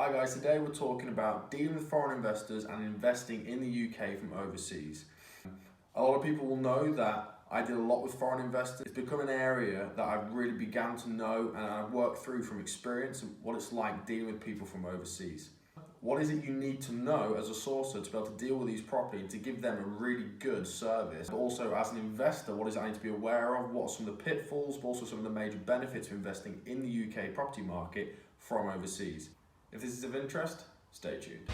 Hi guys, today we're talking about dealing with foreign investors and investing in the UK from overseas. A lot of people will know that I did a lot with foreign investors. It's become an area that I've really began to know and I've worked through from experience and what it's like dealing with people from overseas. What is it you need to know as a sourcer to be able to deal with these properly and to give them a really good service? But also as an investor, what is it I need to be aware of? What are some of the pitfalls, but also some of the major benefits of investing in the UK property market from overseas? If this is of interest, stay tuned.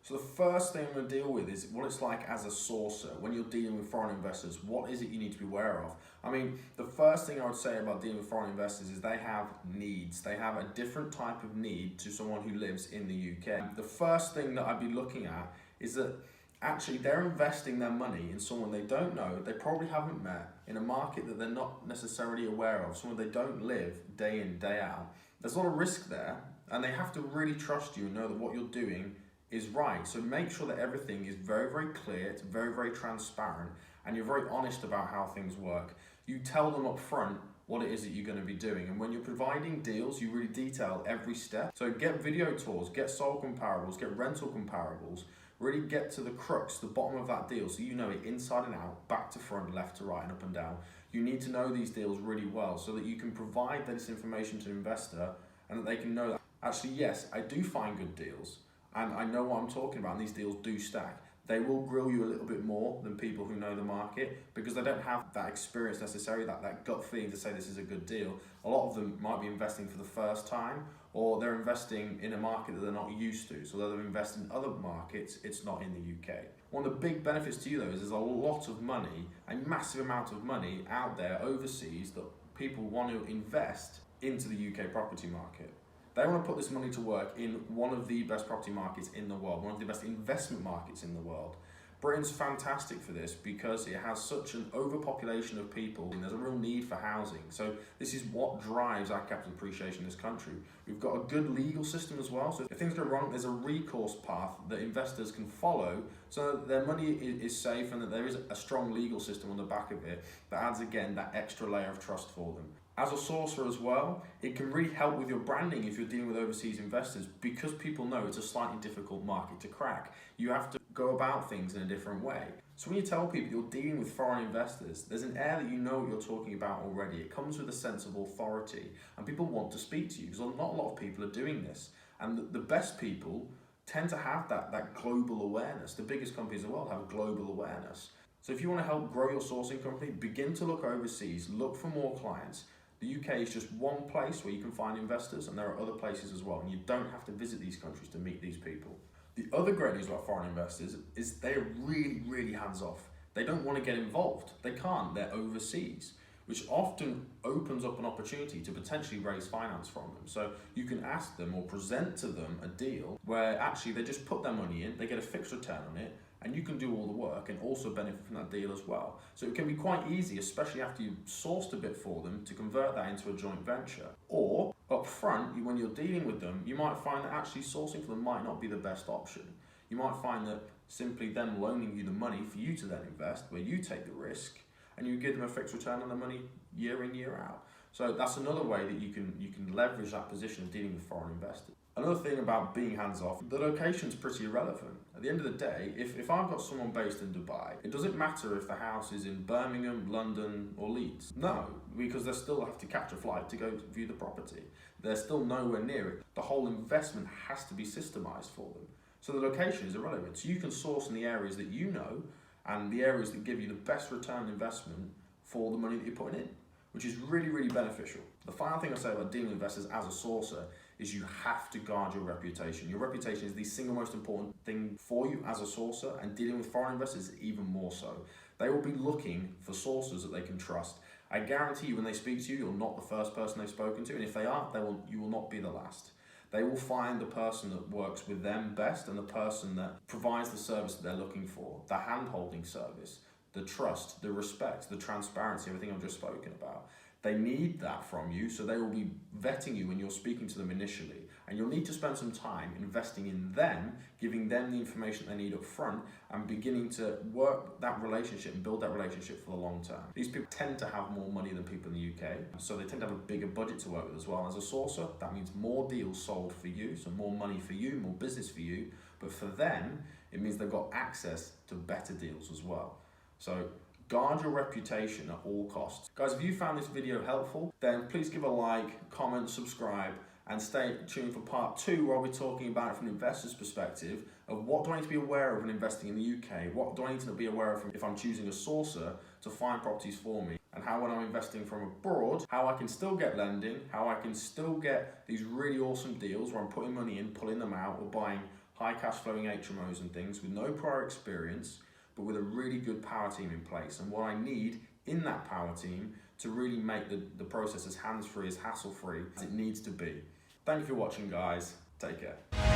So the first thing I'm going to deal with is what it's like as a sourcer when you're dealing with foreign investors. What is it you need to be aware of? I mean, the first thing I would say about dealing with foreign investors is they have needs. They have a different type of need to someone who lives in the UK. The first thing that I'd be looking at is that actually they're investing their money in someone they don't know, they probably haven't met, in a market that they're not necessarily aware of, someone they don't live day in, day out. There's a lot of risk there, and they have to really trust you and know that what you're doing is right. So make sure that everything is very, very clear, it's very, very transparent, and you're very honest about how things work. You tell them up front what it is that you're going to be doing, and when you're providing deals, you really detail every step. So get video tours, get sold comparables, get rental comparables, really get to the crux, the bottom of that deal, so you know it inside and out, back to front, left to right, and up and down. You need to know these deals really well so that you can provide this information to the investor and that they can know that, actually, yes, I do find good deals, and I know what I'm talking about, and these deals do stack. They will grill you a little bit more than people who know the market because they don't have that experience necessarily, that gut feeling to say this is a good deal. A lot of them might be investing for the first time, or they're investing in a market that they're not used to. So they're investing in other markets, it's not in the UK. One of the big benefits to you though is there's a lot of money, a massive amount of money out there overseas that people want to invest into the UK property market. They want to put this money to work in one of the best property markets in the world, one of the best investment markets in the world. Britain's fantastic for this because it has such an overpopulation of people and there's a real need for housing. So this is what drives our capital appreciation in this country. We've got a good legal system as well. So if things go wrong, there's a recourse path that investors can follow so that their money is safe and that there is a strong legal system on the back of it that adds, again, that extra layer of trust for them. As a sourcer as well, it can really help with your branding if you're dealing with overseas investors because people know it's a slightly difficult market to crack. You have to go about things in a different way. So when you tell people you're dealing with foreign investors, there's an air that you know what you're talking about already. It comes with a sense of authority and people want to speak to you because not a lot of people are doing this. And the best people tend to have that global awareness. The biggest companies in the world have global awareness. So if you want to help grow your sourcing company, begin to look overseas, look for more clients. The UK is just one place where you can find investors, and there are other places as well, and you don't have to visit these countries to meet these people. The other great news about foreign investors is they're really, really hands-off. They don't want to get involved. They can't. They're overseas, which often opens up an opportunity to potentially raise finance from them. So you can ask them or present to them a deal where actually they just put their money in, they get a fixed return on it, and you can do all the work and also benefit from that deal as well. So it can be quite easy, especially after you've sourced a bit for them, to convert that into a joint venture. Or up front, when you're dealing with them, you might find that actually sourcing for them might not be the best option. You might find that simply them loaning you the money for you to then invest, where you take the risk, and you give them a fixed return on the money year in, year out. So that's another way that you can leverage that position of dealing with foreign investors. Another thing about being hands-off, the location's pretty irrelevant. At the end of the day, if I've got someone based in Dubai, it doesn't matter if the house is in Birmingham, London, or Leeds. No, because they still have to catch a flight to go view the property. They're still nowhere near it. The whole investment has to be systemized for them. So the location is irrelevant. So you can source in the areas that you know and the areas that give you the best return on investment for the money that you're putting in, which is really, really beneficial. The final thing I say about dealing with investors as a sourcer is you have to guard your reputation. Your reputation is the single most important thing for you as a sourcer, and dealing with foreign investors is even more so. They will be looking for sources that they can trust. I guarantee you when they speak to you, you're not the first person they've spoken to, and if they are, you will not be the last. They will find the person that works with them best and the person that provides the service that they're looking for, the hand-holding service, the trust, the respect, the transparency, everything I've just spoken about. They need that from you, so they will be vetting you when you're speaking to them initially. And you'll need to spend some time investing in them, giving them the information they need up front, and beginning to work that relationship and build that relationship for the long term. These people tend to have more money than people in the UK, so they tend to have a bigger budget to work with as well. As a sourcer, that means more deals sold for you, so more money for you, more business for you, but for them, it means they've got access to better deals as well. So guard your reputation at all costs. Guys, if you found this video helpful, then please give a like, comment, subscribe, and stay tuned for part 2, where I'll be talking about it from an investor's perspective of what do I need to be aware of when investing in the UK, what do I need to be aware of if I'm choosing a sourcer to find properties for me, and how when I'm investing from abroad, how I can still get lending, how I can still get these really awesome deals where I'm putting money in, pulling them out, or buying high cash flowing HMOs and things with no prior experience, but with a really good power team in place, and what I need in that power team to really make the process as hands-free, as hassle-free as it needs to be. Thank you for watching, guys. Take care.